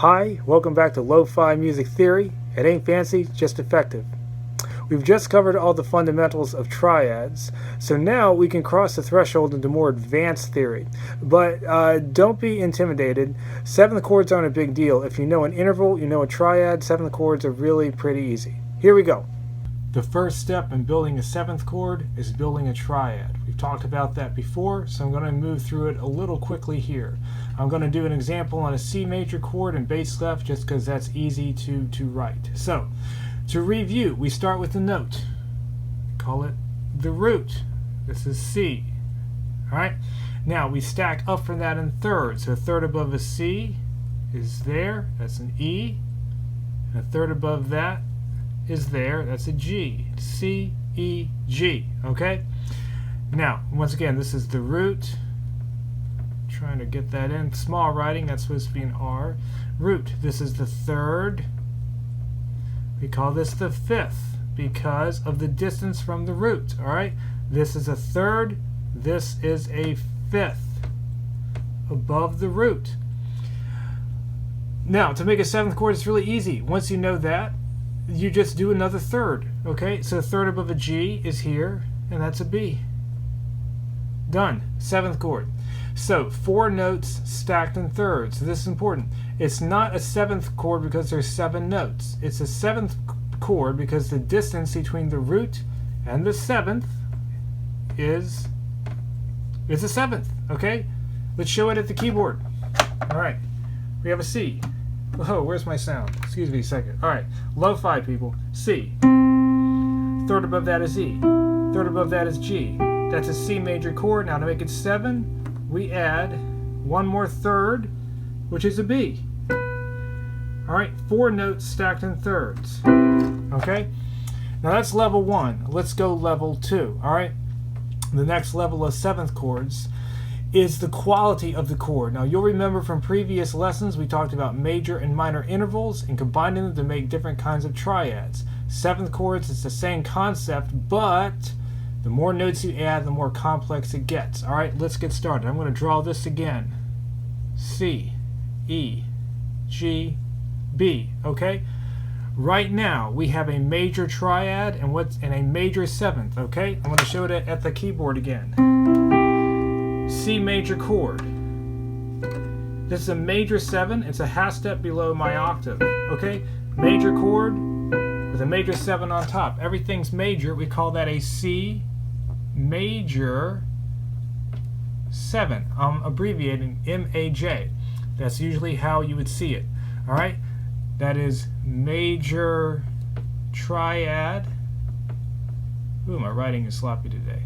Hi, welcome back to Lo-Fi Music Theory. It ain't fancy, just effective. We've just covered all the fundamentals of triads, so now we can cross the threshold into more advanced theory. But don't be intimidated. 7th chords aren't a big deal. If you know an interval, you know a triad, 7th chords are really pretty easy. Here we go. The first step in building a 7th chord is building a triad. We've talked about that before, so I'm going to move through it a little quickly here. I'm going to do an example on a C major chord and bass clef just because that's easy to write. So, to review, we start with the note. Call it the root. This is C. Alright? Now, we stack up from that in thirds. So a third above a C is there. That's an E. And a third above that is there. That's a G. C, E, G. Okay? Now, once again, this is the root. Trying to get that in. Small writing, that's supposed to be an R. Root. This is the third. We call this the fifth because of the distance from the root. Alright? This is a third. This is a fifth above the root. Now, to make a 7th chord, it's really easy. Once you know that, you just do another third. Okay? So a third above a G is here, and that's a B. Done. 7th chord. So 4 notes stacked in thirds. So this is important. It's not a 7th chord because there's 7 notes. It's a 7th chord because the distance between the root and the 7th is a 7th. Okay? Let's show it at the keyboard. Alright. We have a C. Whoa, where's my sound? Excuse me a second. Alright. Lo-fi people. C. Third above that is E. Third above that is G. That's a C major chord. Now to make it 7, we add one more third, which is a B. Alright, 4 notes stacked in thirds. Okay? Now that's level 1. Let's go level 2. Alright? The next level of 7th chords is the quality of the chord. Now you'll remember from previous lessons we talked about major and minor intervals and combining them to make different kinds of triads. 7th chords, it's the same concept, but the more notes you add, the more complex it gets. Alright, let's get started. I'm going to draw this again. C, E, G, B. Okay? Right now, we have a major triad and a major 7th. Okay? I'm going to show it at the keyboard again. C major chord. This is a major 7. It's a half step below my octave. Okay? Major chord with a major 7 on top. Everything's major. We call that a C major 7. I'm abbreviating MAJ. That's usually how you would see it. Alright? That is major triad. Ooh, my writing is sloppy today.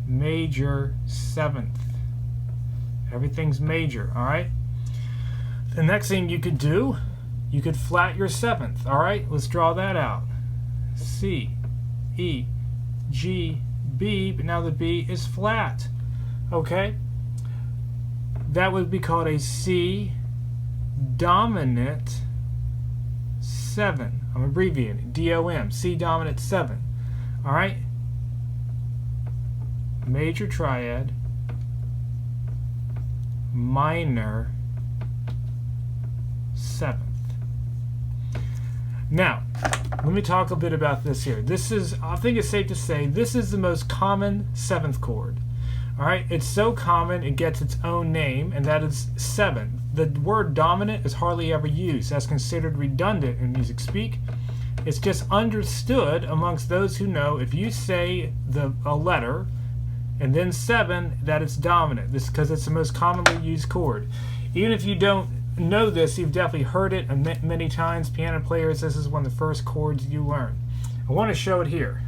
Major 7th. Everything's major. Alright? The next thing you could do, you could flat your 7th. Alright? Let's draw that out. C, E, G, B, but now the B is flat. Okay? That would be called a C dominant 7. I'm abbreviating. DOM. C dominant 7. Alright? Major triad, minor 7th. Now, let me talk a bit about this here. This is, I think it's safe to say, this is the most common 7th chord. Alright, it's so common it gets its own name, and that is 7. The word dominant is hardly ever used. That's considered redundant in music speak. It's just understood amongst those who know if you say a letter and then 7, that it's dominant. This is because it's the most commonly used chord. Even if you don't know this, you've definitely heard it many times. Piano players, this is one of the first chords you learn. I want to show it here.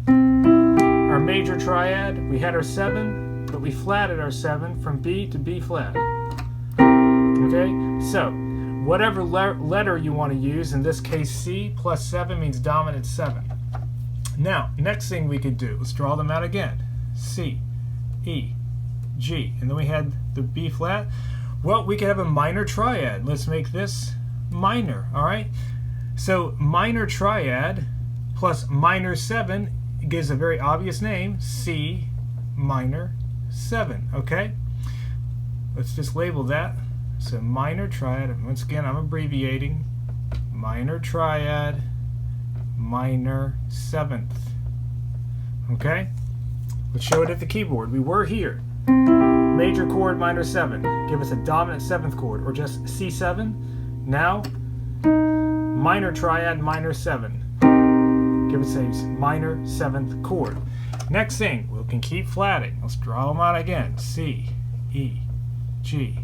Our major triad, we had our 7, but we flatted our 7 from B to B flat. Okay, so whatever letter you want to use, in this case C plus 7 means dominant 7. Now, next thing we could do, let's draw them out again. C, E, G, and then we had the B flat. Well, we could have a minor triad. Let's make this minor, alright? So minor triad plus minor 7 gives a very obvious name, C minor 7, okay? Let's just label that So minor triad, once again I'm abbreviating, minor triad, minor 7th. Okay? Let's show it at the keyboard. We were here. Major chord, minor 7. Give us a dominant 7th chord, or just C7. Now, minor triad, minor 7. Give us a minor 7th chord. Next thing, we can keep flatting. Let's draw them out again. C, E, G.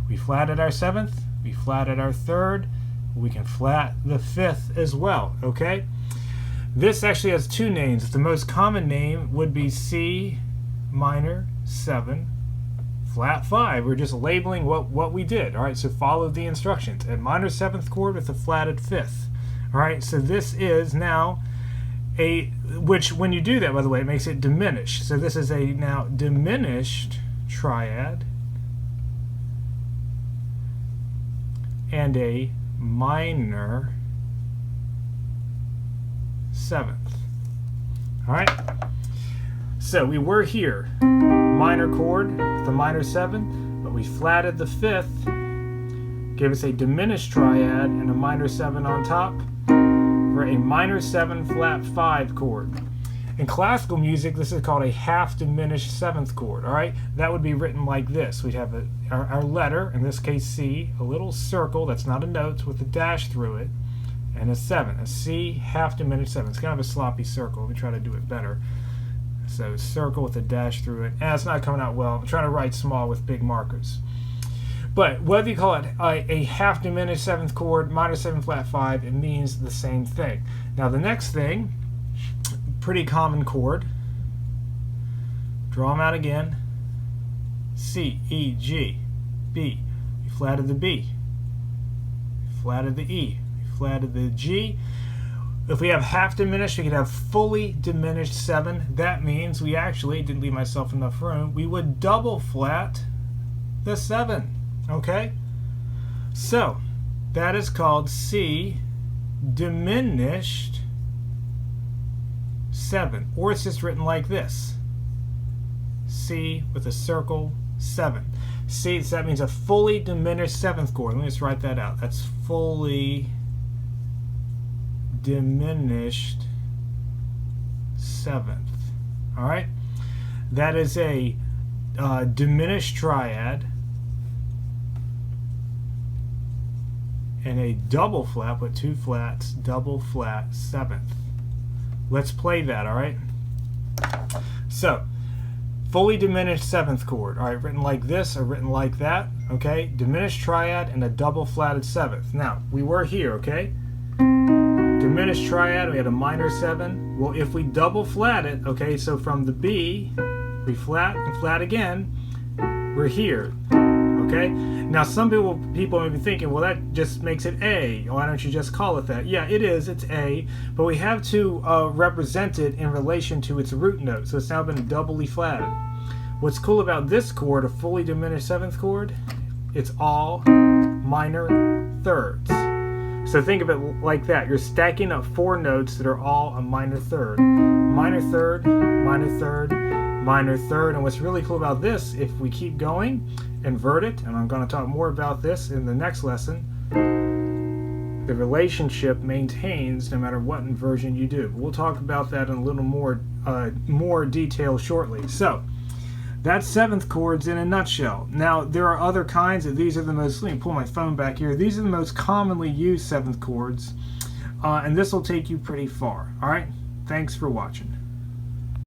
We flatted our 7th, we flatted our 3rd, we can flat the 5th as well, okay? This actually has two names. The most common name would be C minor 7 flat 5. We're just labeling what we did. All right, so follow the instructions. A minor 7th chord with a flatted 5th. All right, so this is now which when you do that, by the way, it makes it diminished. So this is a now diminished triad and a minor 7th. All right, so we were here, minor chord with a minor 7, but we flatted the 5th, gave us a diminished triad and a minor 7 on top for a minor 7 flat 5 chord. In classical music, this is called a half diminished 7th chord. All right, that would be written like this. We'd have our letter, in this case C, a little circle that's not a note with a dash through it, and a 7, a C half diminished 7. It's kind of a sloppy circle. Let me try to do it better. So circle with a dash through it. It's not coming out well. I'm trying to write small with big markers. But whether you call it a half diminished 7th chord, minor 7 flat 5, it means the same thing. Now the next thing, pretty common chord. Draw them out again. C, E, G, B. We flatted the B. We flatted the E. We flatted the G. If we have half diminished, we could have fully diminished 7. That means we actually, didn't leave myself enough room, we would double flat the 7. Okay? So, that is called C diminished 7. Or it's just written like this. C with a circle 7. C, so that means a fully diminished 7th chord. Let me just write that out. That's fully diminished 7th. All right? That is a diminished triad and a double flat with 2 flats, double flat 7th. Let's play that, all right? So, fully diminished 7th chord, all right, written like this or written like that, okay? Diminished triad and a double flatted 7th. Now, we were here, okay? Diminished triad, we had a minor 7. Well, if we double flat it, okay, so from the B, we flat and flat again, we're here. Okay? Now some people may be thinking, well, that just makes it A. Why don't you just call it that? Yeah, it is. It's A. But we have to represent it in relation to its root note. So it's now been doubly flatted. What's cool about this chord, a fully diminished 7th chord, it's all minor thirds. So think of it like that. You're stacking up 4 notes that are all a minor third. Minor third, minor third, minor third. And what's really cool about this, if we keep going, invert it, and I'm going to talk more about this in the next lesson, the relationship maintains no matter what inversion you do. We'll talk about that in a little more detail shortly. So that's 7th chords in a nutshell. Now there are other kinds of these are the most, let me pull my phone back here, these are the most commonly used 7th chords, and this will take you pretty far. Alright, thanks for watching.